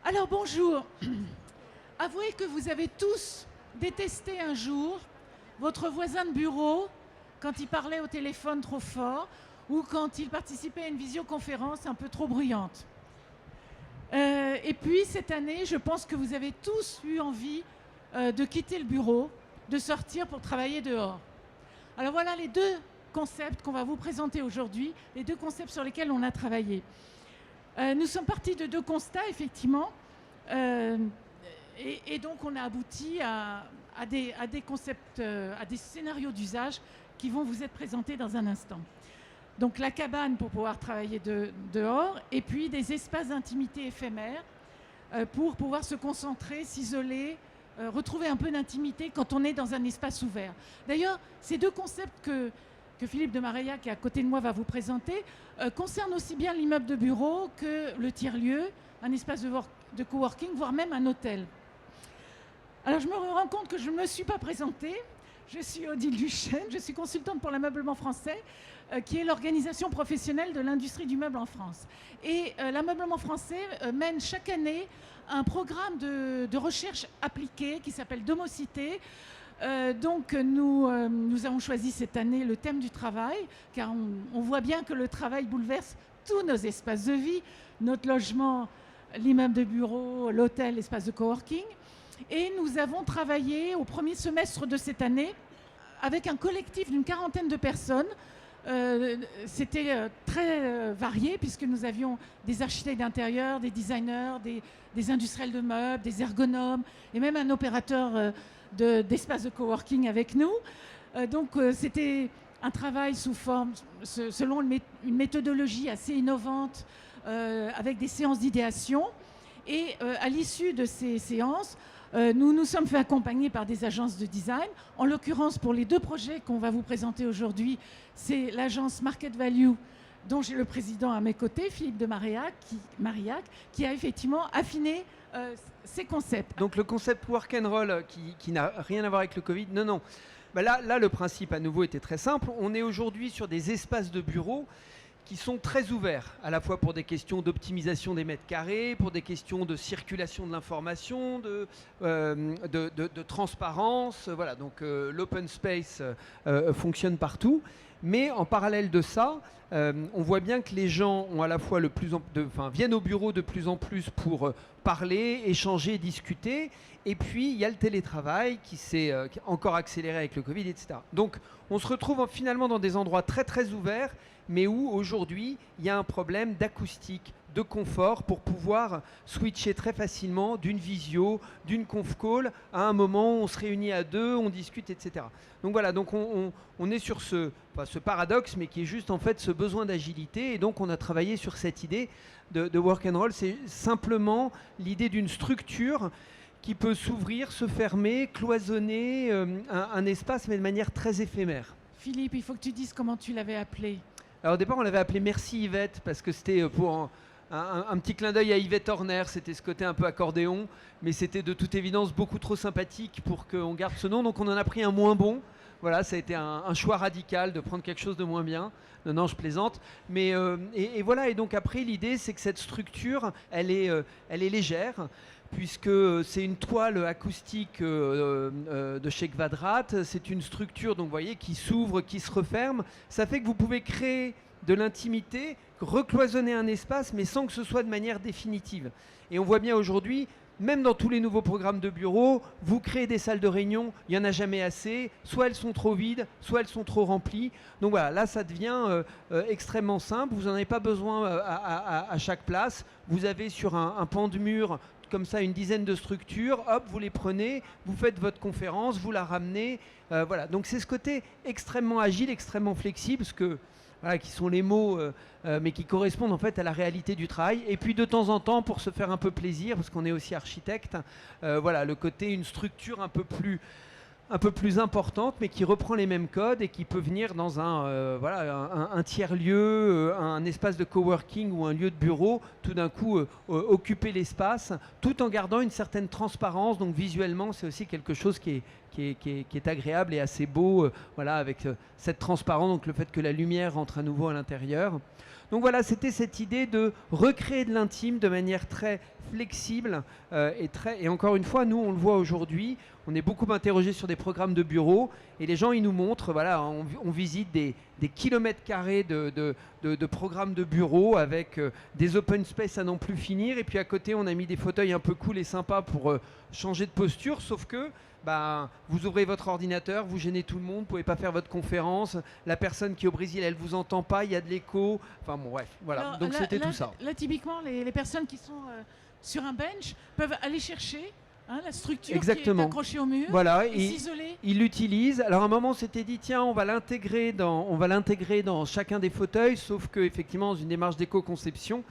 Alors bonjour. Avouez que vous avez tous détesté un jour votre voisin de bureau quand il parlait au téléphone trop fort ou quand il participait à une visioconférence un peu trop bruyante. Et puis cette année, je pense que vous avez tous eu envie de quitter le bureau, de sortir pour travailler dehors. Alors voilà les deux concepts qu'on va vous présenter aujourd'hui, les deux concepts sur lesquels on a travaillé. Nous sommes partis de deux constats, effectivement, et donc on a abouti à des concepts, à des scénarios d'usage qui vont vous être présentés dans un instant. Donc la cabane pour pouvoir travailler dehors, et puis des espaces d'intimité éphémères pour pouvoir se concentrer, s'isoler, retrouver un peu d'intimité quand on est dans un espace ouvert. D'ailleurs, ces deux concepts que Philippe de Mareilla, qui est à côté de moi, va vous présenter, concerne aussi bien l'immeuble de bureau que le tiers-lieu, un espace de coworking, voire même un hôtel. Alors je me rends compte que je ne me suis pas présentée. Je suis Odile Duchesne, je suis consultante pour l'ameublement français, qui est l'organisation professionnelle de l'industrie du meuble en France. Et l'ameublement français mène chaque année un programme de recherche appliquée qui s'appelle Domocité. Donc nous avons choisi cette année le thème du travail, car on voit bien que le travail bouleverse tous nos espaces de vie, notre logement, l'immeuble de bureau, l'hôtel, l'espace de coworking. Et nous avons travaillé au premier semestre de cette année avec un collectif d'une 40aine de personnes. C'était très varié puisque nous avions des architectes d'intérieur, des designers, des industriels de meubles, des ergonomes et même un opérateur d'espace de coworking avec nous. Donc c'était un travail sous forme, selon une méthodologie assez innovante, avec des séances d'idéation. Et à l'issue de ces séances, nous nous sommes fait accompagner par des agences de design. En l'occurrence, pour les deux projets qu'on va vous présenter aujourd'hui, c'est l'agence Market Value, dont j'ai le président à mes côtés, Philippe de Marillac, qui a effectivement affiné ces concepts. Donc le concept work and roll qui n'a rien à voir avec le Covid, non. Bah là, le principe à nouveau était très simple. On est aujourd'hui sur des espaces de bureaux qui sont très ouverts, à la fois pour des questions d'optimisation des mètres carrés, pour des questions de circulation de l'information, de transparence. Voilà, donc l'open space fonctionne partout. Mais en parallèle de ça, on voit bien que les gens ont à la fois viennent au bureau de plus en plus pour parler, échanger, discuter. Et puis, il y a le télétravail qui s'est encore accéléré avec le Covid, etc. Donc, on se retrouve finalement dans des endroits très, très ouverts, mais où aujourd'hui, il y a un problème d'acoustique, de confort pour pouvoir switcher très facilement d'une visio, d'une conf call à un moment où on se réunit à deux, on discute, etc. Donc voilà, donc on est sur ce paradoxe, mais qui est juste en fait ce besoin d'agilité. Et donc on a travaillé sur cette idée de work and roll. C'est simplement l'idée d'une structure qui peut s'ouvrir, se fermer, cloisonner un espace, mais de manière très éphémère. Philippe, il faut que tu dises comment tu l'avais appelé. Alors au départ, on l'avait appelé Merci Yvette, parce que c'était pour un petit clin d'œil à Yvette Horner, c'était ce côté un peu accordéon, mais c'était de toute évidence beaucoup trop sympathique pour qu'on garde ce nom, donc on en a pris un moins bon. Voilà, ça a été un choix radical de prendre quelque chose de moins bien. Non, je plaisante. Mais et voilà, et donc après, l'idée, c'est que cette structure, elle est légère, puisque c'est une toile acoustique de chez Kvadrat. C'est une structure, donc vous voyez, qui s'ouvre, qui se referme. Ça fait que vous pouvez créer de l'intimité, recloisonner un espace, mais sans que ce soit de manière définitive. Et on voit bien aujourd'hui, même dans tous les nouveaux programmes de bureau, vous créez des salles de réunion, il n'y en a jamais assez, soit elles sont trop vides, soit elles sont trop remplies. Donc voilà, là ça devient extrêmement simple, vous n'en avez pas besoin à chaque place. Vous avez sur un pan de mur comme ça une dizaine de structures, hop, vous les prenez, vous faites votre conférence, vous la ramenez. Voilà, donc c'est ce côté extrêmement agile, extrêmement flexible, voilà, qui sont les mots, mais qui correspondent en fait à la réalité du travail. Et puis de temps en temps, pour se faire un peu plaisir, parce qu'on est aussi architecte, voilà, le côté, une structure un peu plus importante, mais qui reprend les mêmes codes et qui peut venir dans un tiers-lieu, un espace de coworking ou un lieu de bureau, tout d'un coup occuper l'espace, tout en gardant une certaine transparence. Donc visuellement, c'est aussi quelque chose qui qui est agréable et assez beau, voilà, avec cette transparence, donc le fait que la lumière rentre à nouveau à l'intérieur. Donc voilà, c'était cette idée de recréer de l'intime de manière très flexible et encore une fois, nous on le voit aujourd'hui, on est beaucoup interrogé sur des programmes de bureau et les gens ils nous montrent, voilà, on visite des kilomètres carrés de programmes de bureau avec des open space à n'en plus finir et puis à côté on a mis des fauteuils un peu cool et sympas pour changer de posture, sauf que vous ouvrez votre ordinateur, vous gênez tout le monde, vous ne pouvez pas faire votre conférence, la personne qui est au Brésil, elle ne vous entend pas, il y a de l'écho, enfin bon bref, voilà, alors, donc c'était tout ça. Là, typiquement, les personnes qui sont sur un bench peuvent aller chercher la structure qui est accrochée au mur, voilà, et s'isoler. Ils l'utilisent. Alors à un moment, on s'était dit, tiens, on va l'intégrer dans chacun des fauteuils, sauf qu'effectivement, dans une démarche d'éco-conception,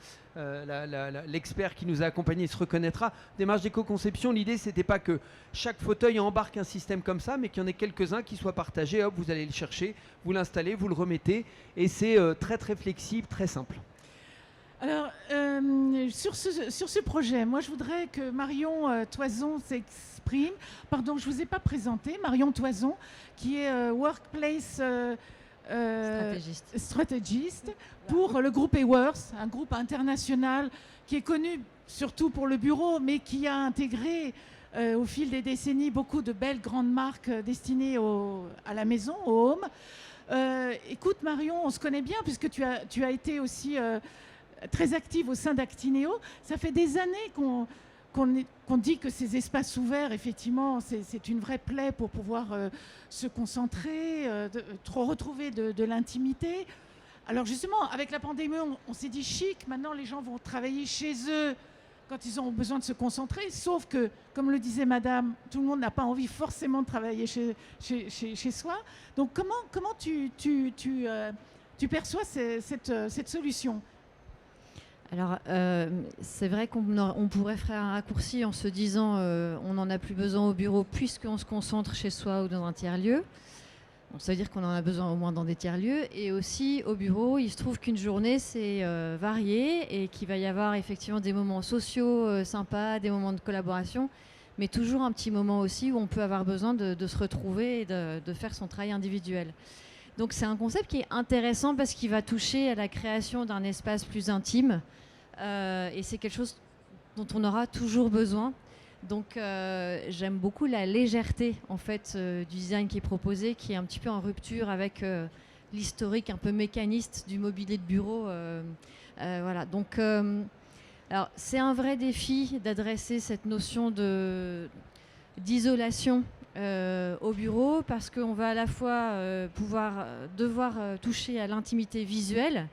l'expert qui nous a accompagnés se reconnaîtra. Démarche d'éco-conception, l'idée c'était pas que chaque fauteuil embarque un système comme ça, mais qu'il y en ait quelques-uns qui soient partagés. Hop, vous allez le chercher, vous l'installez, vous le remettez, et c'est très très flexible, très simple. Alors, sur ce projet, moi je voudrais que Marion Toison s'exprime. Pardon, je ne vous ai pas présenté. Marion Toison, qui est Workplace stratégiste pour le groupe Eworth, un groupe international qui est connu surtout pour le bureau, mais qui a intégré au fil des décennies beaucoup de belles grandes marques destinées à la maison, au home. Écoute Marion, on se connaît bien puisque tu as été aussi très active au sein d'Actineo. Ça fait des années qu'on dit que ces espaces ouverts, effectivement, c'est une vraie plaie pour pouvoir se concentrer, retrouver de l'intimité. Alors justement, avec la pandémie, on s'est dit chic, maintenant les gens vont travailler chez eux quand ils ont besoin de se concentrer, sauf que, comme le disait madame, tout le monde n'a pas envie forcément de travailler chez soi. Donc comment tu perçois cette solution ? Alors, c'est vrai qu'on pourrait faire un raccourci en se disant on n'en a plus besoin au bureau puisqu'on se concentre chez soi ou dans un tiers-lieu. Bon, ça veut dire qu'on en a besoin au moins dans des tiers-lieux. Et aussi, au bureau, il se trouve qu'une journée, c'est varié et qu'il va y avoir effectivement des moments sociaux sympas, des moments de collaboration, mais toujours un petit moment aussi où on peut avoir besoin de se retrouver et de faire son travail individuel. Donc c'est un concept qui est intéressant parce qu'il va toucher à la création d'un espace plus intime et c'est quelque chose dont on aura toujours besoin. Donc j'aime beaucoup la légèreté en fait du design qui est proposé, qui est un petit peu en rupture avec l'historique un peu mécaniste du mobilier de bureau. Voilà. Donc alors c'est un vrai défi d'adresser cette notion d'isolation au bureau parce qu'on va à la fois devoir toucher à l'intimité visuelle,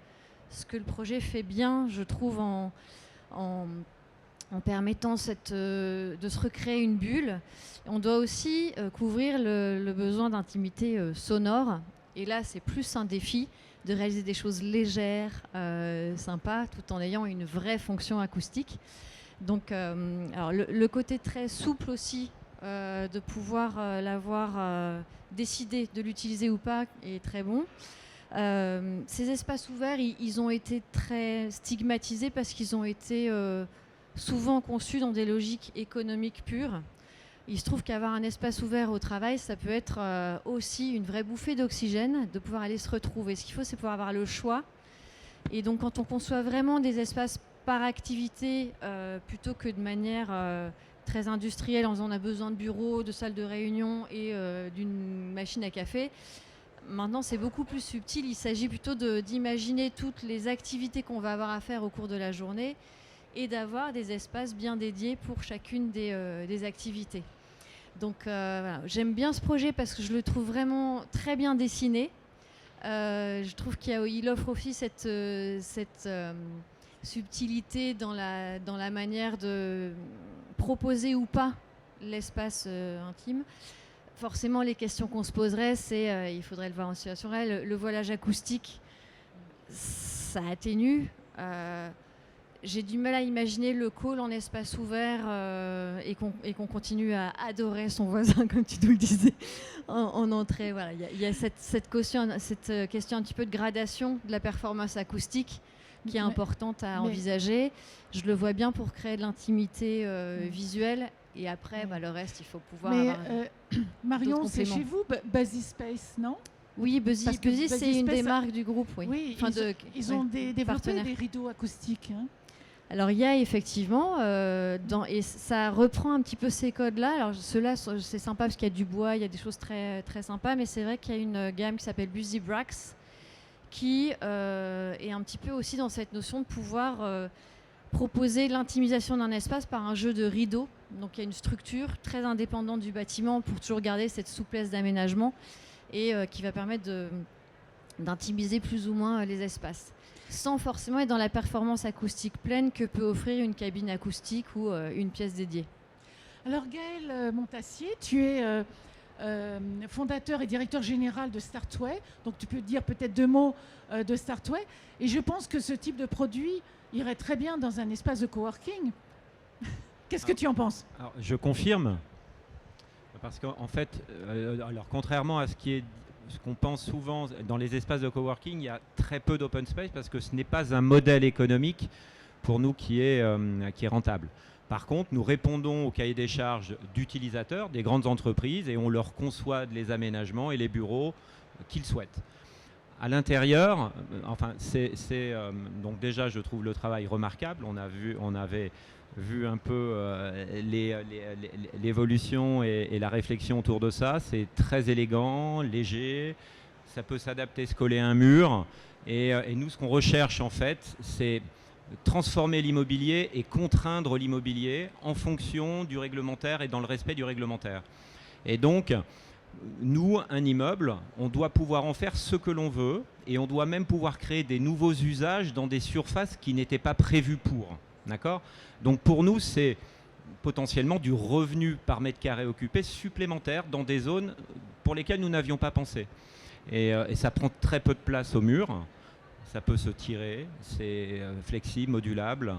ce que le projet fait bien, je trouve, en permettant de se recréer une bulle. On doit aussi couvrir le besoin d'intimité sonore. Et là, c'est plus un défi de réaliser des choses légères, sympas, tout en ayant une vraie fonction acoustique. Donc, alors le côté très souple aussi, de pouvoir l'avoir décidé de l'utiliser ou pas est très bon. Ces espaces ouverts, ils ont été très stigmatisés parce qu'ils ont été souvent conçus dans des logiques économiques pures. Il se trouve qu'avoir un espace ouvert au travail, ça peut être aussi une vraie bouffée d'oxygène, de pouvoir aller se retrouver. Ce qu'il faut, c'est pouvoir avoir le choix. Et donc, quand on conçoit vraiment des espaces par activité, plutôt que de manière très industrielle, en disant on a besoin de bureaux, de salles de réunion et d'une machine à café, maintenant, c'est beaucoup plus subtil. Il s'agit plutôt d'imaginer toutes les activités qu'on va avoir à faire au cours de la journée et d'avoir des espaces bien dédiés pour chacune des activités. Donc, voilà. J'aime bien ce projet parce que je le trouve vraiment très bien dessiné. Je trouve qu'il offre aussi cette subtilité dans la manière de proposer ou pas l'espace intime. Forcément, les questions qu'on se poserait, c'est, il faudrait le voir en situation réelle, le voilage acoustique, ça atténue. J'ai du mal à imaginer le call en espace ouvert et qu'on continue à adorer son voisin, comme tu nous le disais, en entrée. Voilà, il y a cette question un petit peu de gradation de la performance acoustique qui est importante à envisager. Je le vois bien pour créer de l'intimité visuelle Et après, le reste, il faut pouvoir Mais avoir Marion, d'autres c'est compléments. chez vous, Buzzy Space, non? Oui, Buzzy, Parce que Buzzy, c'est Buzzy une des Space, marques du groupe, oui. Oui, Enfin, ils ont développé partenaires. des rideaux acoustiques. Hein. Alors il y a effectivement, et ça reprend un petit peu ces codes-là. Alors ceux-là, c'est sympa parce qu'il y a du bois, il y a des choses très, très sympas, mais c'est vrai qu'il y a une gamme qui s'appelle Buzzy Brax qui est un petit peu aussi dans cette notion de pouvoir proposer l'intimisation d'un espace par un jeu de rideaux. Donc il y a une structure très indépendante du bâtiment pour toujours garder cette souplesse d'aménagement et qui va permettre d'intimiser plus ou moins les espaces, sans forcément être dans la performance acoustique pleine que peut offrir une cabine acoustique ou une pièce dédiée. Alors Gaël Montassier, tu es fondateur et directeur général de Startway, donc tu peux dire peut-être 2 mots de Startway, et je pense que ce type de produit irait très bien dans un espace de coworking. Qu'est-ce que tu en penses? Alors, je confirme, parce qu'en fait, alors contrairement à ce qu'on pense souvent dans les espaces de coworking, il y a très peu d'open space parce que ce n'est pas un modèle économique pour nous qui est rentable. Par contre, nous répondons au cahier des charges d'utilisateurs des grandes entreprises et on leur conçoit les aménagements et les bureaux qu'ils souhaitent. À l'intérieur, donc déjà, je trouve le travail remarquable. On avait vu un peu l'évolution et la réflexion autour de ça. C'est très élégant, léger, ça peut s'adapter, se coller à un mur. Et nous, ce qu'on recherche en fait, c'est transformer l'immobilier et contraindre l'immobilier en fonction du réglementaire et dans le respect du réglementaire. Et donc, nous, un immeuble, on doit pouvoir en faire ce que l'on veut et on doit même pouvoir créer des nouveaux usages dans des surfaces qui n'étaient pas prévues pour. D'accord ? Donc pour nous, c'est potentiellement du revenu par mètre carré occupé supplémentaire dans des zones pour lesquelles nous n'avions pas pensé. Et ça prend très peu de place au mur. Ça peut se tirer, c'est flexible, modulable.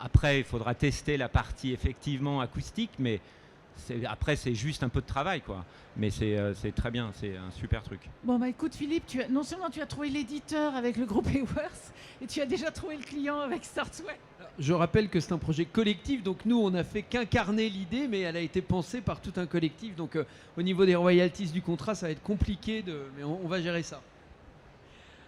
Après, il faudra tester la partie effectivement acoustique, mais après, c'est juste un peu de travail, quoi. Mais c'est très bien, c'est un super truc. Bon, bah écoute Philippe, non seulement tu as trouvé l'éditeur avec le groupe Eworth, et tu as déjà trouvé le client avec Startway. Je rappelle que c'est un projet collectif, donc nous on n'a fait qu'incarner l'idée, mais elle a été pensée par tout un collectif. Donc au niveau des royalties du contrat, ça va être compliqué, mais on va gérer ça.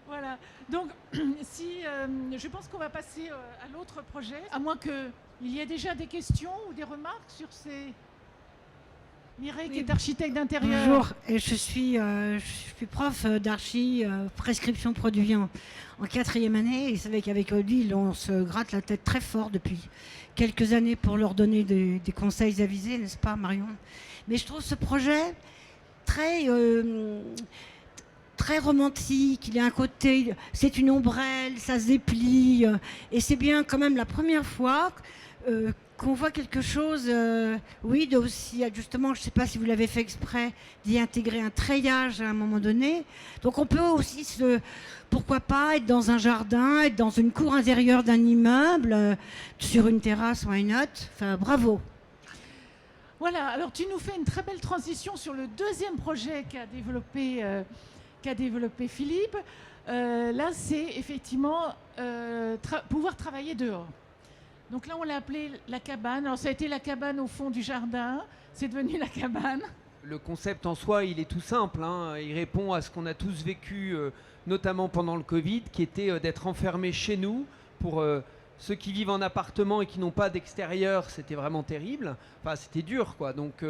Voilà, donc je pense qu'on va passer à l'autre projet, à moins qu'il y ait déjà des questions ou des remarques sur ces... Mireille, qui est architecte d'intérieur. Bonjour, et je suis prof d'archi, prescription produit en 4e année. Et c'est vrai qu'avec Odile, on se gratte la tête très fort depuis quelques années pour leur donner des conseils avisés, n'est-ce pas Marion? Mais je trouve ce projet très romantique. Il y a un côté, c'est une ombrelle, ça se déplie. Et c'est bien quand même la première fois qu'on voit quelque chose, aussi, justement, je ne sais pas si vous l'avez fait exprès, d'y intégrer un treillage à un moment donné. Donc on peut aussi, pourquoi pas, être dans un jardin, être dans une cour intérieure d'un immeuble, sur une terrasse, why not? Enfin, bravo. Voilà, alors tu nous fais une très belle transition sur le deuxième projet qu'a développé Philippe. Là, c'est effectivement pouvoir travailler dehors. Donc là, on l'a appelé la cabane. Alors ça a été la cabane au fond du jardin. C'est devenu la cabane. Le concept en soi, il est tout simple. Hein. Il répond à ce qu'on a tous vécu, notamment pendant le Covid, qui était d'être enfermés chez nous. Pour ceux qui vivent en appartement et qui n'ont pas d'extérieur, c'était vraiment terrible. Enfin, c'était dur, quoi. Donc,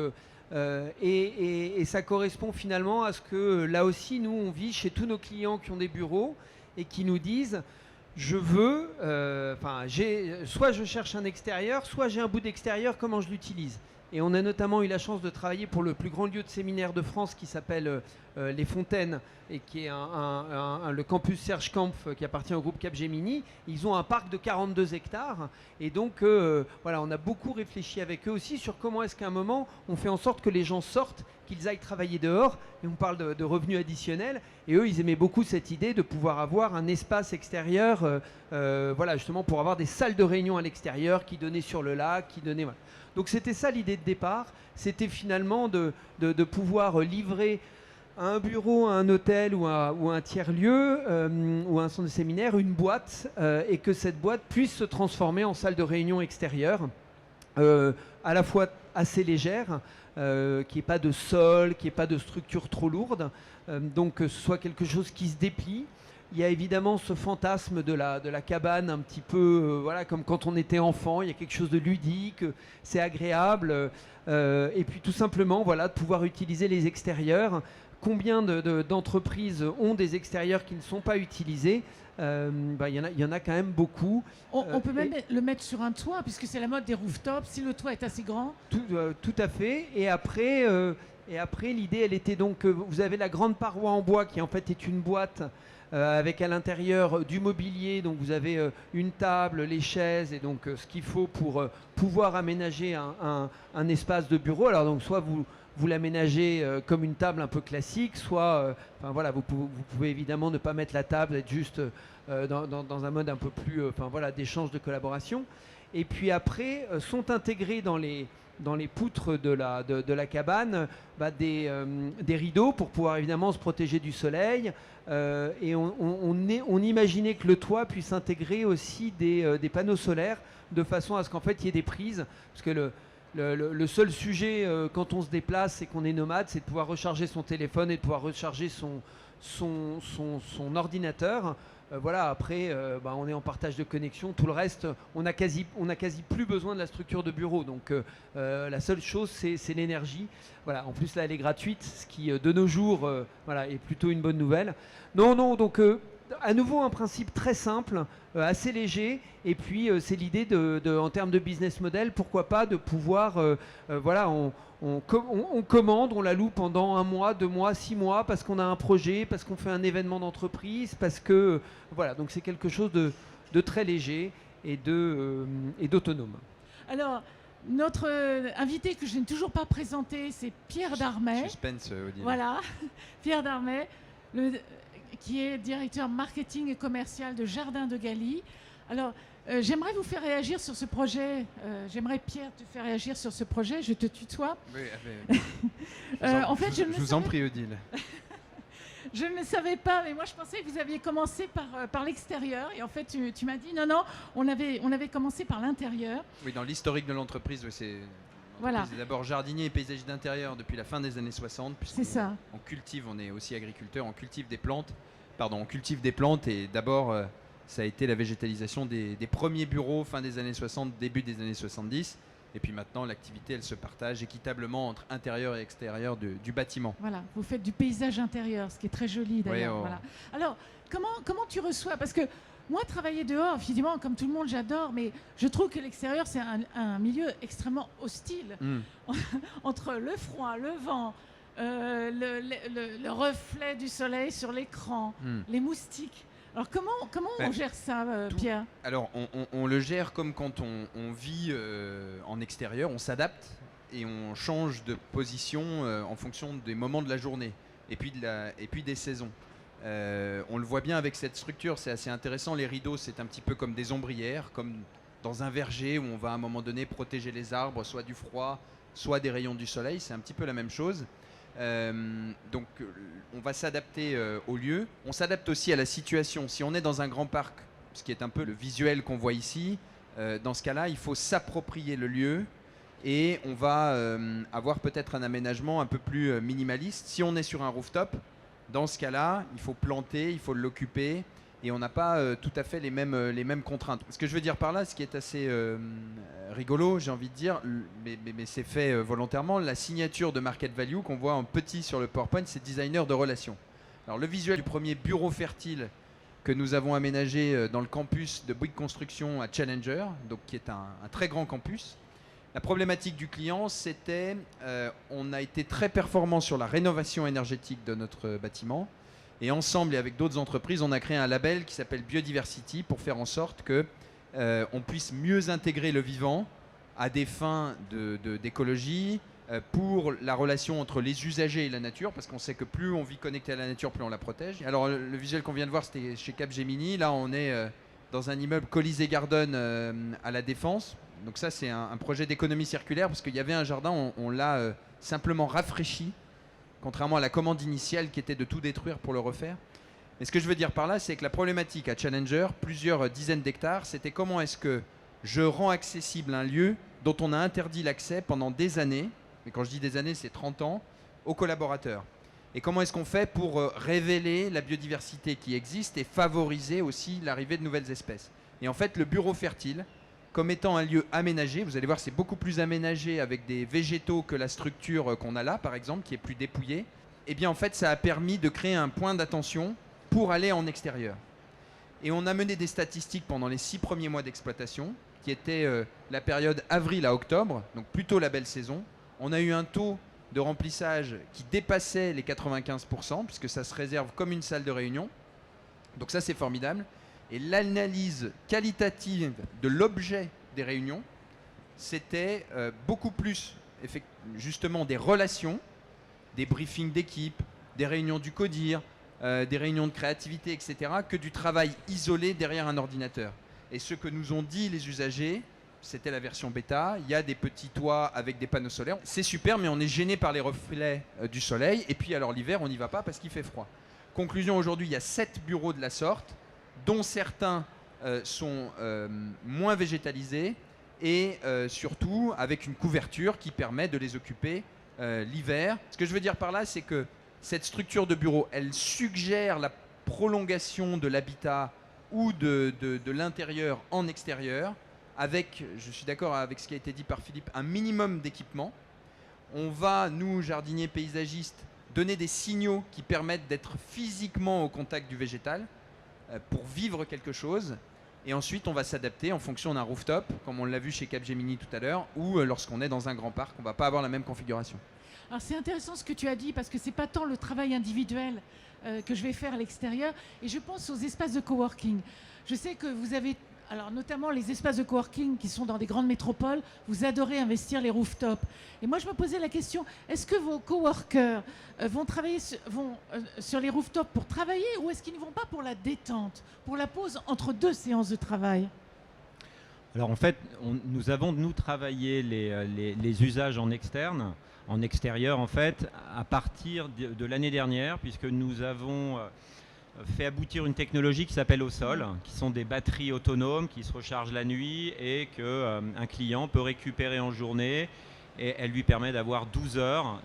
et ça correspond finalement à ce que, là aussi, nous, on vit chez tous nos clients qui ont des bureaux et qui nous disent... Je veux, soit je cherche un extérieur, soit j'ai un bout d'extérieur, comment je l'utilise? Et on a notamment eu la chance de travailler pour le plus grand lieu de séminaire de France qui s'appelle Les Fontaines et qui est le campus Serge Kampf qui appartient au groupe Capgemini. Ils ont un parc de 42 hectares et donc voilà, on a beaucoup réfléchi avec eux aussi sur comment est-ce qu'à un moment on fait en sorte que les gens sortent, qu'ils aillent travailler dehors, et on parle de revenus additionnels, et eux ils aimaient beaucoup cette idée de pouvoir avoir un espace extérieur, voilà, justement pour avoir des salles de réunion à l'extérieur qui donnaient sur le lac, qui donnaient... Voilà. Donc c'était ça l'idée de départ, c'était finalement de pouvoir livrer à un bureau, à un hôtel ou à un tiers-lieu ou à un centre de séminaire une boîte et que cette boîte puisse se transformer en salle de réunion extérieure. à la fois assez légère, qu'il n'y ait pas de sol, qu'il n'y ait pas de structure trop lourde, donc que ce soit quelque chose qui se déplie. Il y a évidemment ce fantasme de la cabane un petit peu, voilà, comme quand on était enfant, il y a quelque chose de ludique, c'est agréable, et puis tout simplement, voilà, de pouvoir utiliser les extérieurs. Combien d'entreprises ont des extérieurs qui ne sont pas utilisés? Il y en a quand même beaucoup. On peut même le mettre sur un toit, puisque c'est la mode des rooftops, si le toit est assez grand. Tout à fait. Et après, l'idée, elle était donc, vous avez la grande paroi en bois qui en fait est une boîte avec à l'intérieur du mobilier. Donc vous avez une table, les chaises et donc ce qu'il faut pour pouvoir aménager un espace de bureau. Alors donc soit vous l'aménagez comme une table un peu classique, soit voilà, vous pouvez évidemment ne pas mettre la table, être juste dans un mode un peu plus voilà, d'échange, de collaboration. Et puis après, sont intégrés dans les poutres de la cabane des rideaux pour pouvoir évidemment se protéger du soleil. Et on imaginait que le toit puisse intégrer aussi des panneaux solaires de façon à ce qu'en fait il y ait des prises. Parce que le seul sujet quand on se déplace et qu'on est nomade, c'est de pouvoir recharger son téléphone et de pouvoir recharger son ordinateur. Voilà, après, on est en partage de connexion. Tout le reste, on a quasi plus besoin de la structure de bureau. Donc, la seule chose, c'est l'énergie. Voilà. En plus, là, elle est gratuite, ce qui, de nos jours, voilà, est plutôt une bonne nouvelle. Non, donc, à nouveau, un principe très simple, assez léger. Et puis, c'est l'idée en termes de business model, pourquoi pas de pouvoir, voilà, on commande, on la loue pendant 1 mois, 2 mois, 6 mois, parce qu'on a un projet, parce qu'on fait un événement d'entreprise, parce que, voilà, donc c'est quelque chose de très léger et d'autonome. Alors, notre invité que je n'ai toujours pas présenté, c'est Pierre Darmet. Suspense, Odile. Voilà, Pierre Darmet, qui est directeur marketing et commercial de Jardin de Galie. Alors, j'aimerais vous faire réagir sur ce projet. J'aimerais, Pierre, te faire réagir sur ce projet. Je te tutoie. Oui, En fait, je vous en prie, Odile. Je ne le savais pas, mais moi je pensais que vous aviez commencé par l'extérieur. Et en fait, tu m'as dit non, on avait commencé par l'intérieur. Oui, dans l'historique de l'entreprise, c'est voilà. D'abord jardinier et paysager d'intérieur depuis la fin des années 60. C'est ça. On cultive, on est aussi agriculteur, on cultive des plantes. On cultive des plantes et d'abord, ça a été la végétalisation des premiers bureaux fin des années 60, début des années 70. Et puis maintenant, l'activité, elle se partage équitablement entre intérieur et extérieur du bâtiment. Voilà, vous faites du paysage intérieur, ce qui est très joli d'ailleurs. Oui, voilà. Alors, comment tu reçois? Parce que moi, travailler dehors, évidemment, comme tout le monde, j'adore, mais je trouve que l'extérieur, c'est un milieu extrêmement hostile. Entre le froid, le vent, le reflet du soleil sur l'écran, les moustiques. Alors comment on gère ça, Pierre? Alors on le gère comme quand on vit en extérieur, on s'adapte et on change de position en fonction des moments de la journée et puis des saisons. On le voit bien avec cette structure, c'est assez intéressant. Les rideaux, c'est un petit peu comme des ombrières, comme dans un verger où on va à un moment donné protéger les arbres, soit du froid, soit des rayons du soleil. C'est un petit peu la même chose. Donc on va s'adapter au lieu. On s'adapte aussi à la situation. Si on est dans un grand parc, ce qui est un peu le visuel qu'on voit ici, dans ce cas-là, il faut s'approprier le lieu et on va avoir peut-être un aménagement un peu plus minimaliste. Si on est sur un rooftop, dans ce cas-là, il faut planter, il faut l'occuper et on n'a pas tout à fait les mêmes contraintes. Ce que je veux dire par là, ce qui est assez rigolo, j'ai envie de dire, mais c'est fait volontairement, la signature de Market Value qu'on voit en petit sur le PowerPoint, c'est designer de relations. Alors le visuel du premier bureau fertile que nous avons aménagé dans le campus de Bouygues Construction à Challenger, donc qui est un très grand campus. La problématique du client, c'était on a été très performant sur la rénovation énergétique de notre bâtiment. Et ensemble et avec d'autres entreprises, on a créé un label qui s'appelle Biodiversity pour faire en sorte que on puisse mieux intégrer le vivant à des fins d'écologie, pour la relation entre les usagers et la nature, parce qu'on sait que plus on vit connecté à la nature, plus on la protège. Alors le visuel qu'on vient de voir, c'était chez Capgemini. Là, on est dans un immeuble Colisée Garden à la Défense. Donc ça, c'est un projet d'économie circulaire, parce qu'il y avait un jardin, on l'a simplement rafraîchi, contrairement à la commande initiale qui était de tout détruire pour le refaire. Mais ce que je veux dire par là, c'est que la problématique à Challenger, plusieurs dizaines d'hectares, c'était comment est-ce que je rends accessible un lieu dont on a interdit l'accès pendant des années, et quand je dis des années, c'est 30 ans, aux collaborateurs. Et comment est-ce qu'on fait pour révéler la biodiversité qui existe et favoriser aussi l'arrivée de nouvelles espèces? Et en fait, le bureau fertile, comme étant un lieu aménagé, vous allez voir, c'est beaucoup plus aménagé avec des végétaux que la structure qu'on a là, par exemple, qui est plus dépouillée. Et bien en fait, ça a permis de créer un point d'attention pour aller en extérieur. Et on a mené des statistiques pendant les 6 premiers mois d'exploitation, qui était la période avril à octobre, donc plutôt la belle saison. On a eu un taux de remplissage qui dépassait les 95%, puisque ça se réserve comme une salle de réunion. Donc ça, c'est formidable. Et l'analyse qualitative de l'objet des réunions, c'était beaucoup plus justement des relations, des briefings d'équipe, des réunions du CODIR, des réunions de créativité, etc., que du travail isolé derrière un ordinateur. Et ce que nous ont dit les usagers, c'était la version bêta, il y a des petits toits avec des panneaux solaires. C'est super, mais on est gêné par les reflets du soleil. Et puis alors l'hiver, on n'y va pas parce qu'il fait froid. Conclusion, aujourd'hui, il y a 7 bureaux de la sorte, dont certains sont moins végétalisés et surtout avec une couverture qui permet de les occuper l'hiver. Ce que je veux dire par là, c'est que cette structure de bureau, elle suggère la prolongation de l'habitat ou de l'intérieur en extérieur, avec, je suis d'accord avec ce qui a été dit par Philippe, un minimum d'équipement. On va, nous, jardiniers paysagistes, donner des signaux qui permettent d'être physiquement au contact du végétal pour vivre quelque chose. Et ensuite, on va s'adapter en fonction d'un rooftop, comme on l'a vu chez Capgemini tout à l'heure, ou lorsqu'on est dans un grand parc, on ne va pas avoir la même configuration. Alors c'est intéressant ce que tu as dit, parce que c'est pas tant le travail individuel que je vais faire à l'extérieur, et je pense aux espaces de coworking. Je sais que vous avez, alors notamment les espaces de coworking qui sont dans des grandes métropoles, vous adorez investir les rooftops. Et moi je me posais la question, est-ce que vos coworkers vont travailler sur les rooftops pour travailler, ou est-ce qu'ils ne vont pas pour la détente, pour la pause entre 2 séances de travail? Alors en fait, nous avons travaillé les usages en externe, en extérieur en fait, à partir de l'année dernière, puisque nous avons fait aboutir une technologie qui s'appelle au sol, qui sont des batteries autonomes qui se rechargent la nuit et qu'un client peut récupérer en journée, et elle lui permet d'avoir 12 heures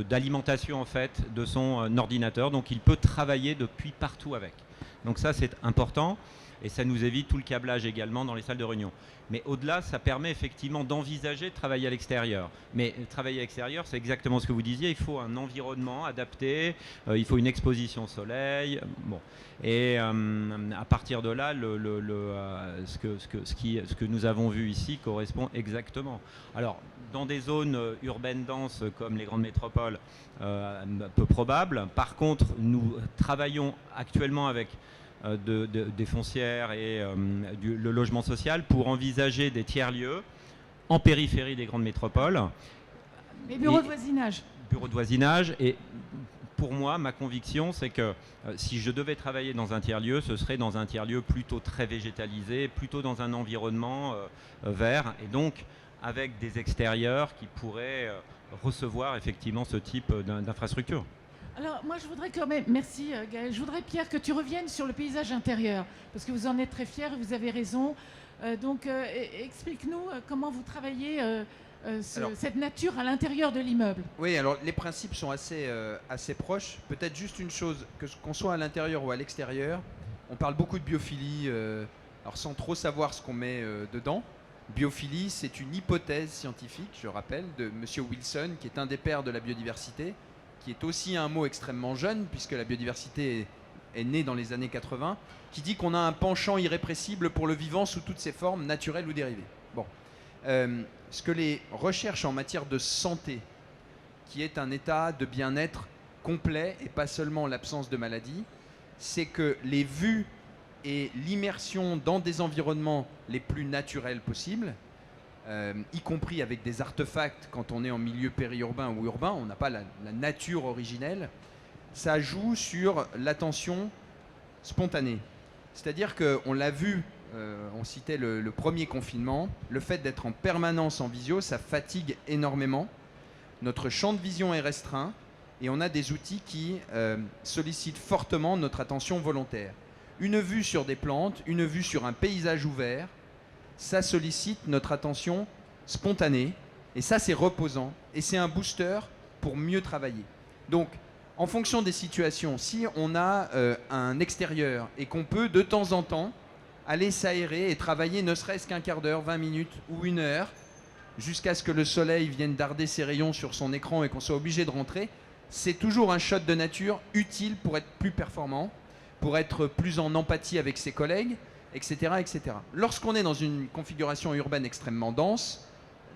d'alimentation en fait de son ordinateur, donc il peut travailler depuis partout avec. Donc ça c'est important. Et ça nous évite tout le câblage également dans les salles de réunion. Mais au-delà, ça permet effectivement d'envisager de travailler à l'extérieur. Mais travailler à l'extérieur, c'est exactement ce que vous disiez. Il faut un environnement adapté, il faut une exposition au soleil. Bon. Et à partir de là, ce que nous avons vu ici correspond exactement. Alors, dans des zones urbaines denses comme les grandes métropoles, peu probable. Par contre, nous travaillons actuellement avec des foncières et le logement social pour envisager des tiers-lieux en périphérie des grandes métropoles. Les bureaux de voisinage. Bureaux de voisinage. Et pour moi, ma conviction, c'est que si je devais travailler dans un tiers-lieu, ce serait dans un tiers-lieu plutôt très végétalisé, plutôt dans un environnement vert, et donc avec des extérieurs qui pourraient recevoir effectivement ce type d'infrastructure. Alors moi je voudrais quand même, merci Gaël, je voudrais Pierre que tu reviennes sur le paysage intérieur, parce que vous en êtes très fiers et vous avez raison. Donc explique-nous comment vous travaillez cette nature à l'intérieur de l'immeuble. Oui, alors les principes sont assez proches. Peut-être juste une chose, qu'on soit à l'intérieur ou à l'extérieur, on parle beaucoup de biophilie, alors sans trop savoir ce qu'on met dedans. Biophilie, c'est une hypothèse scientifique, je rappelle, de M. Wilson, qui est un des pères de la biodiversité, qui est aussi un mot extrêmement jeune, puisque la biodiversité est née dans les années 80, qui dit qu'on a un penchant irrépressible pour le vivant sous toutes ses formes, naturelles ou dérivées. Bon. Ce que les recherches en matière de santé, qui est un état de bien-être complet et pas seulement l'absence de maladie, c'est que les vues et l'immersion dans des environnements les plus naturels possibles, y compris avec des artefacts quand on est en milieu périurbain ou urbain, on n'a pas la nature originelle, ça joue sur l'attention spontanée. C'est-à-dire qu'on l'a vu, on citait le premier confinement, le fait d'être en permanence en visio, ça fatigue énormément. Notre champ de vision est restreint et on a des outils qui sollicitent fortement notre attention volontaire. Une vue sur des plantes, une vue sur un paysage ouvert, ça sollicite notre attention spontanée, et ça c'est reposant, et c'est un booster pour mieux travailler. Donc, en fonction des situations, si on a un extérieur et qu'on peut de temps en temps aller s'aérer et travailler ne serait-ce qu'un quart d'heure, 20 minutes ou 1 heure, jusqu'à ce que le soleil vienne darder ses rayons sur son écran et qu'on soit obligé de rentrer, c'est toujours un shot de nature utile pour être plus performant, pour être plus en empathie avec ses collègues, etc. etc. Lorsqu'on est dans une configuration urbaine extrêmement dense,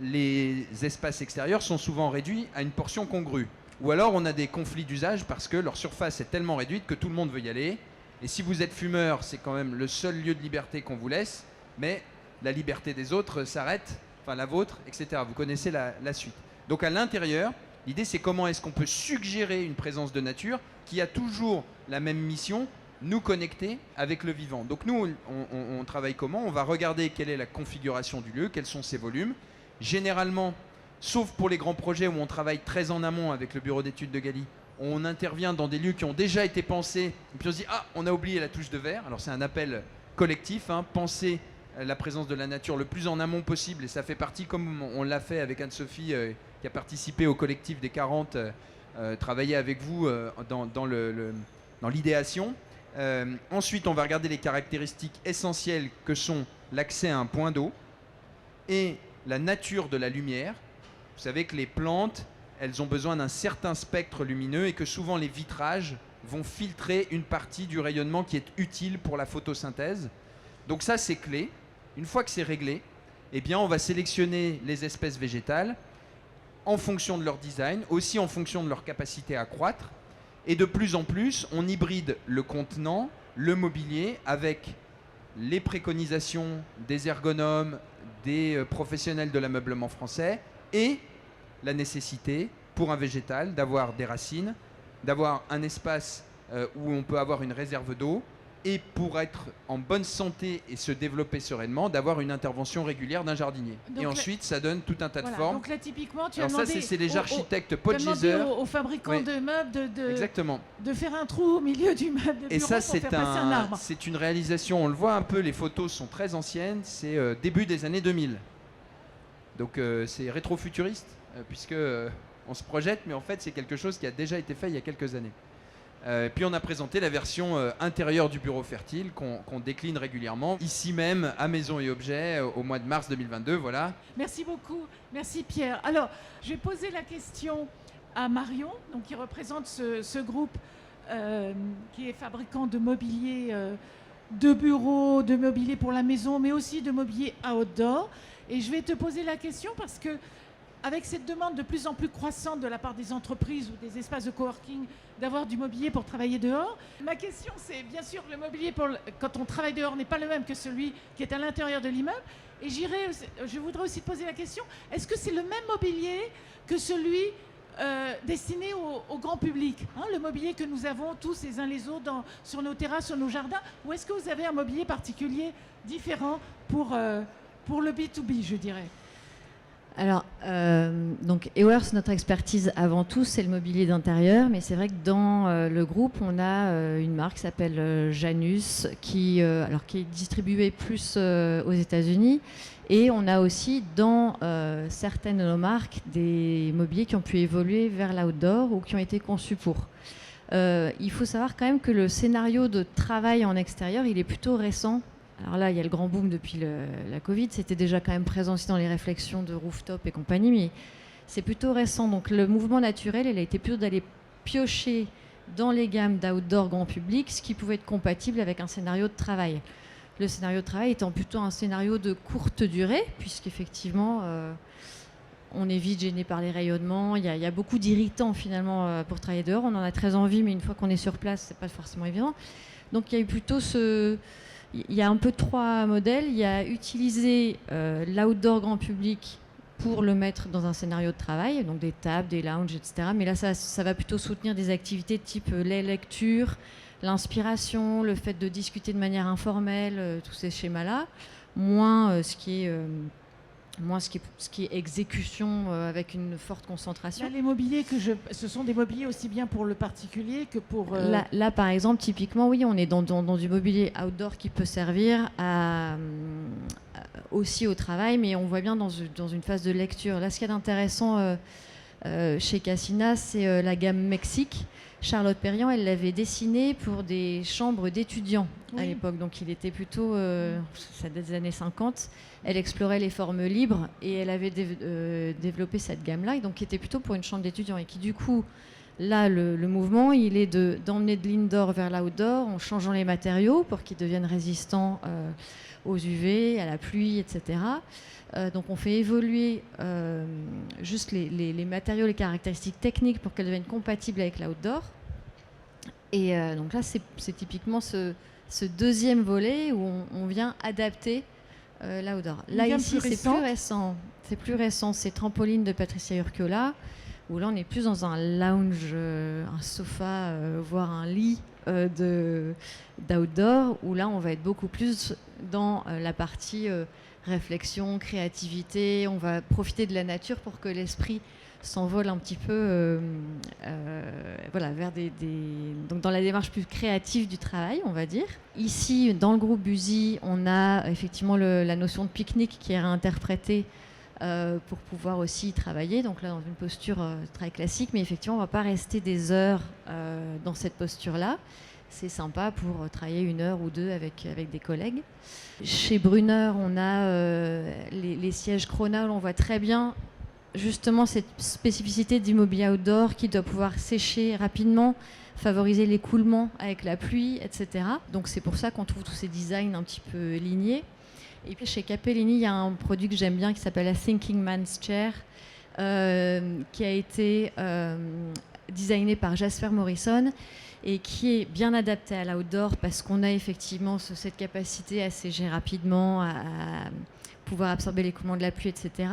les espaces extérieurs sont souvent réduits à une portion congrue. Ou alors on a des conflits d'usage parce que leur surface est tellement réduite que tout le monde veut y aller. Et si vous êtes fumeur, c'est quand même le seul lieu de liberté qu'on vous laisse, mais la liberté des autres s'arrête, enfin la vôtre, etc. Vous connaissez la suite. Donc à l'intérieur, l'idée c'est comment est-ce qu'on peut suggérer une présence de nature qui a toujours la même mission, nous connecter avec le vivant. Donc nous, on travaille comment? On va regarder quelle est la configuration du lieu, quels sont ses volumes. Généralement, sauf pour les grands projets où on travaille très en amont avec le bureau d'études de Galie, on intervient dans des lieux qui ont déjà été pensés, et puis on se dit « Ah, on a oublié la touche de verre ». Alors c'est un appel collectif, hein, penser la présence de la nature le plus en amont possible, et ça fait partie, comme on l'a fait avec Anne-Sophie, qui a participé au collectif des 40, travailler avec vous dans l'idéation. Ensuite, on va regarder les caractéristiques essentielles que sont l'accès à un point d'eau et la nature de la lumière. Vous savez que les plantes, elles ont besoin d'un certain spectre lumineux et que souvent les vitrages vont filtrer une partie du rayonnement qui est utile pour la photosynthèse. Donc ça, c'est clé. Une fois que c'est réglé, eh bien, on va sélectionner les espèces végétales en fonction de leur design, aussi en fonction de leur capacité à croître. Et de plus en plus, on hybride le contenant, le mobilier, avec les préconisations des ergonomes, des professionnels de l'ameublement français et la nécessité pour un végétal d'avoir des racines, d'avoir un espace où on peut avoir une réserve d'eau et pour être en bonne santé et se développer sereinement, d'avoir une intervention régulière d'un jardinier. Donc et ensuite, ça donne tout un tas de formes. Donc là, typiquement, tu as Alors ça, demandé c'est les architectes tu as demandé Podgizer. aux fabricants Oui. de meubles Exactement. de faire un trou au milieu du meuble de bureau Et ça, pour faire passer un arbre. c'est une réalisation, on le voit un peu, les photos sont très anciennes, c'est début des années 2000. Donc c'est rétro-futuriste, puisque on se projette, mais en fait c'est quelque chose qui a déjà été fait il y a quelques années. Puis on a présenté la version intérieure du bureau fertile qu'on décline régulièrement, ici même à Maison et Objets, au mois de mars 2022, voilà. Merci beaucoup, merci Pierre. Alors, je vais poser la question à Marion, donc, qui représente ce groupe qui est fabricant de mobilier de bureau, de mobilier pour la maison, mais aussi de mobilier outdoor. Et je vais te poser la question parce que avec cette demande de plus en plus croissante de la part des entreprises ou des espaces de coworking d'avoir du mobilier pour travailler dehors, ma question c'est, bien sûr, le mobilier quand on travaille dehors n'est pas le même que celui qui est à l'intérieur de l'immeuble. Et je voudrais aussi te poser la question, est-ce que c'est le même mobilier que celui destiné au grand public, hein, le mobilier que nous avons tous les uns les autres sur nos terrasses, sur nos jardins, ou est-ce que vous avez un mobilier particulier différent pour le B2B, je dirais? Alors, donc Ewers, notre expertise avant tout, c'est le mobilier d'intérieur, mais c'est vrai que dans le groupe, on a une marque qui s'appelle Janus, qui est distribuée plus aux États-Unis, et on a aussi dans certaines de nos marques des mobiliers qui ont pu évoluer vers l'outdoor ou qui ont été conçus pour. Il faut savoir quand même que le scénario de travail en extérieur, il est plutôt récent. Alors là, il y a le grand boom depuis la Covid. C'était déjà quand même présent aussi dans les réflexions de rooftop et compagnie, mais c'est plutôt récent. Donc le mouvement naturel, il a été plutôt d'aller piocher dans les gammes d'outdoor grand public, ce qui pouvait être compatible avec un scénario de travail. Le scénario de travail étant plutôt un scénario de courte durée, puisqu'effectivement, on est vite gêné par les rayonnements. Il y a beaucoup d'irritants finalement pour travailler dehors. On en a très envie, mais une fois qu'on est sur place, c'est pas forcément évident. Donc il y a eu plutôt il y a un peu 3 modèles. Il y a utilisé l'outdoor grand public pour le mettre dans un scénario de travail, donc des tables, des lounges, etc. Mais là, ça va plutôt soutenir des activités de type les lectures, l'inspiration, le fait de discuter de manière informelle, tous ces schémas-là, moins ce qui est exécution avec une forte concentration. Là, les mobiliers ce sont des mobiliers aussi bien pour le particulier que pour... Là, par exemple, typiquement, oui, on est dans du mobilier outdoor qui peut servir aussi au travail, mais on voit bien dans une phase de lecture. Là, ce qu'il y a d'intéressant chez Cassina, c'est la gamme Mexique. Charlotte Perriand, elle l'avait dessiné pour des chambres d'étudiants à l'époque, donc il était plutôt, ça date des années 50. Elle explorait les formes libres et elle avait développé cette gamme-là, et donc qui était plutôt pour une chambre d'étudiants, et qui du coup, là, le mouvement, il est d'emmener de l'indoor vers l'outdoor en changeant les matériaux pour qu'ils deviennent résistants aux UV, à la pluie, etc. Donc on fait évoluer juste les matériaux, les caractéristiques techniques pour qu'elles deviennent compatibles avec l'outdoor. Et donc là, c'est typiquement ce deuxième volet où on vient adapter l'outdoor. Là, ici, c'est plus récent. C'est plus récent. C'est Trampoline de Patricia Urquiola, où là, on est plus dans un lounge, un sofa, voire un lit d'outdoor, où là, on va être beaucoup plus dans la partie réflexion, créativité. On va profiter de la nature pour que l'esprit s'envole un petit peu voilà, vers donc dans la démarche plus créative du travail, on va dire. Ici, dans le groupe Buzy, on a effectivement la notion de pique-nique qui est réinterprétée pour pouvoir aussi travailler. Donc là, dans une posture très classique, mais effectivement, on ne va pas rester des heures dans cette posture-là. C'est sympa pour travailler 1 heure ou 2 avec des collègues. Chez Brunner, on a les sièges Crona, où on voit très bien justement cette spécificité d'immobilier outdoor qui doit pouvoir sécher rapidement, favoriser l'écoulement avec la pluie, etc. Donc c'est pour ça qu'on trouve tous ces designs un petit peu lignés. Et puis chez Capellini, il y a un produit que j'aime bien qui s'appelle la Thinking Man's Chair, qui a été designé par Jasper Morrison et qui est bien adapté à l'outdoor parce qu'on a effectivement cette capacité à sécher rapidement, à pouvoir absorber l'écoulement de la pluie, etc.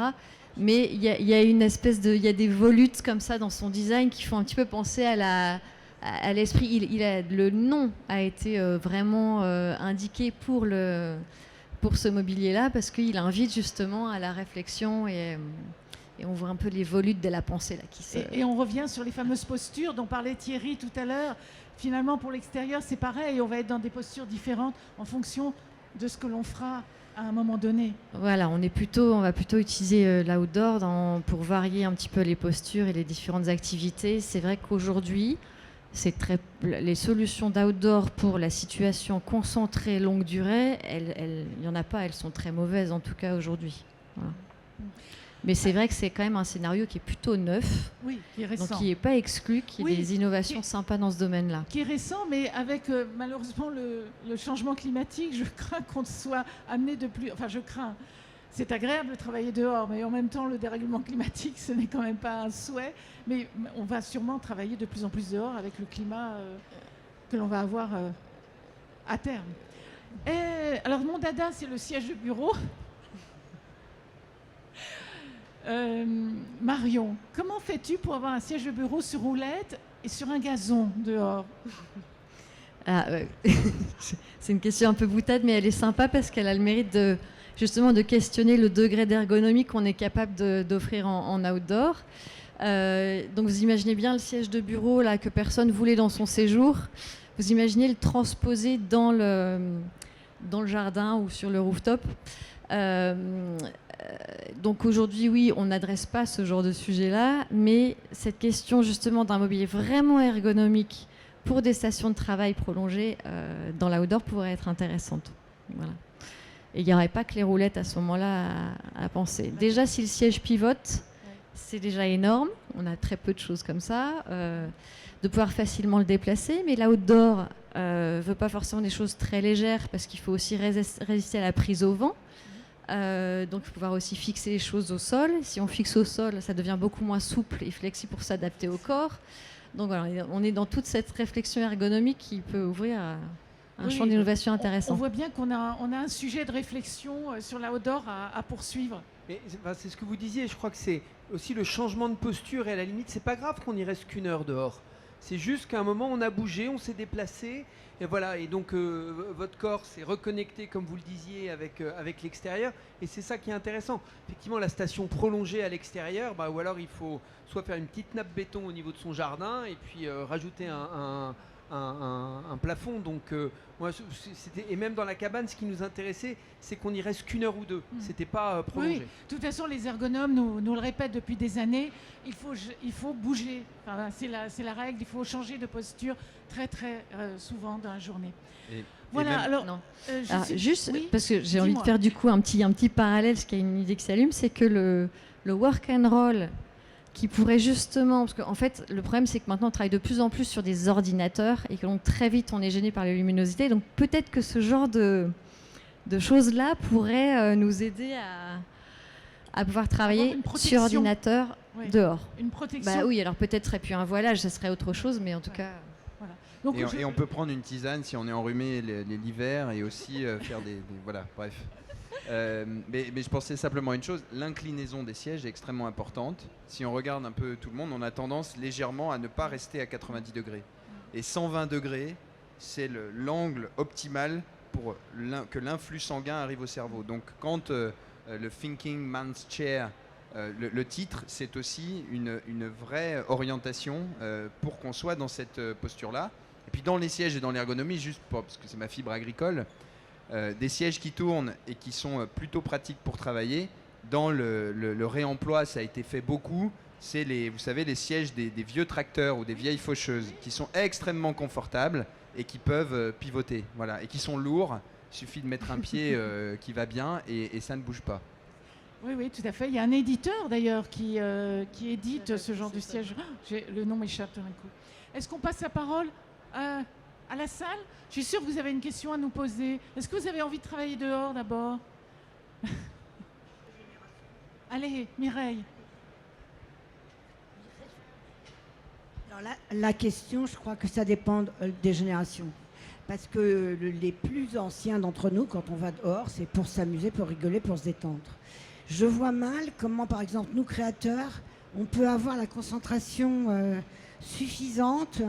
Mais il y a une espèce il y a des volutes comme ça dans son design qui font un petit peu penser à l'esprit. Le nom a été vraiment indiqué pour ce mobilier-là parce qu'il invite justement à la réflexion et on voit un peu les volutes de la pensée là qui se... Et on revient sur les fameuses postures dont parlait Thierry tout à l'heure. Finalement, pour l'extérieur, c'est pareil. On va être dans des postures différentes en fonction de ce que l'on fera à un moment donné. Voilà, on va plutôt utiliser l'outdoor pour varier un petit peu les postures et les différentes activités. C'est vrai qu'aujourd'hui, les solutions d'outdoor pour la situation concentrée longue durée, il n'y en a pas, elles sont très mauvaises en tout cas aujourd'hui. Voilà. Mais c'est vrai que c'est quand même un scénario qui est plutôt neuf, oui, qui est récent. Donc qui n'est pas exclu qu'il y ait des innovations sympas dans ce domaine-là. Qui est récent, mais avec malheureusement le changement climatique, je crains qu'on soit amené de plus... Enfin, je crains. C'est agréable de travailler dehors, mais en même temps, le dérèglement climatique, ce n'est quand même pas un souhait. Mais on va sûrement travailler de plus en plus dehors avec le climat que l'on va avoir à terme. Et, alors, mon dada, c'est le siège de bureau. Marion, comment fais-tu pour avoir un siège de bureau sur roulette et sur un gazon dehors? C'est une question un peu boutade, mais elle est sympa parce qu'elle a le mérite justement de questionner le degré d'ergonomie qu'on est capable d'offrir en outdoor. Donc vous imaginez bien le siège de bureau là, que personne voulait dans son séjour. Vous imaginez le transposer dans le jardin ou sur le rooftop. Donc aujourd'hui, oui, on n'adresse pas ce genre de sujet-là, mais cette question justement d'un mobilier vraiment ergonomique pour des stations de travail prolongées dans l'outdoor pourrait être intéressante. Voilà. Et il n'y aurait pas que les roulettes à ce moment-là à penser. Déjà, si le siège pivote, c'est déjà énorme. On a très peu de choses comme ça. De pouvoir facilement le déplacer, mais l'outdoor ne veut pas forcément des choses très légères parce qu'il faut aussi résister à la prise au vent. Donc il faut pouvoir aussi fixer les choses au sol. Si on fixe au sol, ça devient beaucoup moins souple et flexible pour s'adapter au corps. Donc voilà, on est dans toute cette réflexion ergonomique qui peut ouvrir un champ d'innovation intéressant. On voit bien qu'on a un sujet de réflexion sur l'outdoor à poursuivre. Mais c'est ce que vous disiez, je crois que c'est aussi le changement de posture et à la limite, c'est pas grave qu'on n'y reste qu'1 heure dehors. C'est juste qu'à un moment, on a bougé, on s'est déplacé, et voilà. Et donc, votre corps s'est reconnecté, comme vous le disiez, avec l'extérieur, et c'est ça qui est intéressant. Effectivement, la station prolongée à l'extérieur, ou alors il faut soit faire une petite nappe béton au niveau de son jardin, et puis rajouter un un plafond. Donc, moi, et même dans la cabane, ce qui nous intéressait, c'est qu'on y reste qu'une heure ou deux. C'était pas prolongé. Oui, de toute façon, les ergonomes nous le répètent depuis des années. Il faut bouger. Enfin, c'est la règle. Il faut changer de posture très souvent dans la journée. Voilà. Alors, Non. juste, parce que j'ai envie de faire du coup un petit parallèle, parce qu'il y a une idée qui s'allume, c'est que le work and roll qui pourrait justement, parce qu'en fait le problème c'est que maintenant on travaille de plus en plus sur des ordinateurs et que donc très vite on est gêné par les luminosités, donc peut-être que ce genre de choses-là pourrait nous aider à pouvoir travailler sur ordinateur dehors. Une protection. Bah oui, alors peut-être serait plus un voilage, ça serait autre chose, mais en tout cas... Voilà. Donc, et on peut prendre une tisane si on est enrhumé l'hiver et aussi faire des... Voilà, bref. Mais je pensais simplement à une chose, l'inclinaison des sièges est extrêmement importante. Si on regarde un peu tout le monde, on a tendance légèrement à ne pas rester à 90 degrés. Et 120 degrés, c'est l'angle optimal pour que l'influx sanguin arrive au cerveau. Donc quand le Thinking Man's Chair, le titre, c'est aussi une vraie orientation pour qu'on soit dans cette posture-là. Et puis dans les sièges et dans l'ergonomie, juste parce que c'est ma fibre agricole, des sièges qui tournent et qui sont plutôt pratiques pour travailler. Dans le réemploi, ça a été fait beaucoup. C'est vous savez, les sièges des vieux tracteurs ou des vieilles faucheuses qui sont extrêmement confortables et qui peuvent pivoter. Voilà, et qui sont lourds. Il suffit de mettre un pied qui va bien et ça ne bouge pas. Oui, tout à fait. Il y a un éditeur d'ailleurs qui édite ce genre de siège. Le nom m'échappe d'un coup. Est-ce qu'on passe la parole à la salle? Je suis sûre que vous avez une question à nous poser. Est-ce que vous avez envie de travailler dehors d'abord? Allez, Mireille. Alors la question, je crois que ça dépend des générations. Parce que les plus anciens d'entre nous, quand on va dehors, c'est pour s'amuser, pour rigoler, pour se détendre. Je vois mal comment, par exemple, nous créateurs, on peut avoir la concentration suffisante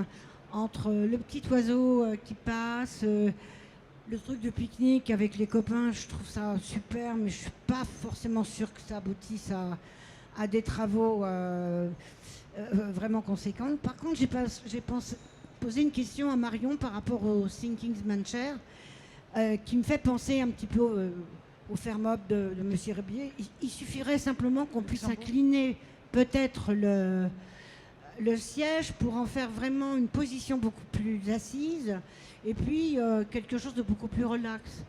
entre le petit oiseau qui passe, le truc de pique-nique avec les copains. Je trouve ça super, mais je ne suis pas forcément sûre que ça aboutisse à des travaux vraiment conséquents. Par contre, j'ai posé une question à Marion par rapport au Thinking Man's Chair qui me fait penser un petit peu au Fermob de M. Rébier. Il suffirait simplement qu'on puisse incliner peut-être le siège pour en faire vraiment une position beaucoup plus assise et puis quelque chose de beaucoup plus relax.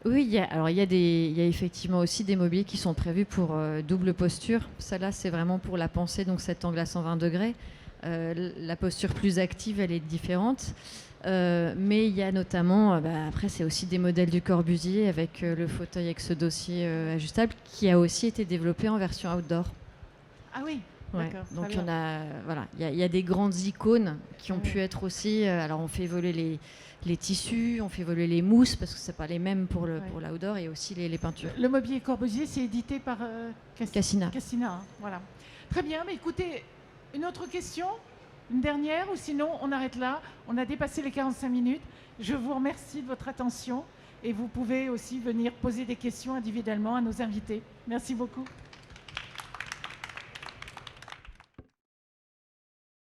Oui, il y a effectivement aussi des mobiliers qui sont prévus pour double posture. Ça là, c'est vraiment pour la pensée, donc cet angle à 120 degrés. La posture plus active, elle est différente. Mais il y a notamment, après c'est aussi des modèles du Corbusier avec le fauteuil avec ce dossier ajustable qui a aussi été développé en version outdoor. Ah oui. Ouais. Donc il y a des grandes icônes qui ont pu être aussi. Alors on fait évoluer les tissus, on fait évoluer les mousses parce que c'est pas les mêmes pour l'outdoor et aussi les peintures. Le mobilier Corbusier, c'est édité par Cassina. Cassina, hein, voilà. Très bien, mais écoutez, une autre question, une dernière, ou sinon on arrête là. On a dépassé les 45 minutes. Je vous remercie de votre attention et vous pouvez aussi venir poser des questions individuellement à nos invités. Merci beaucoup.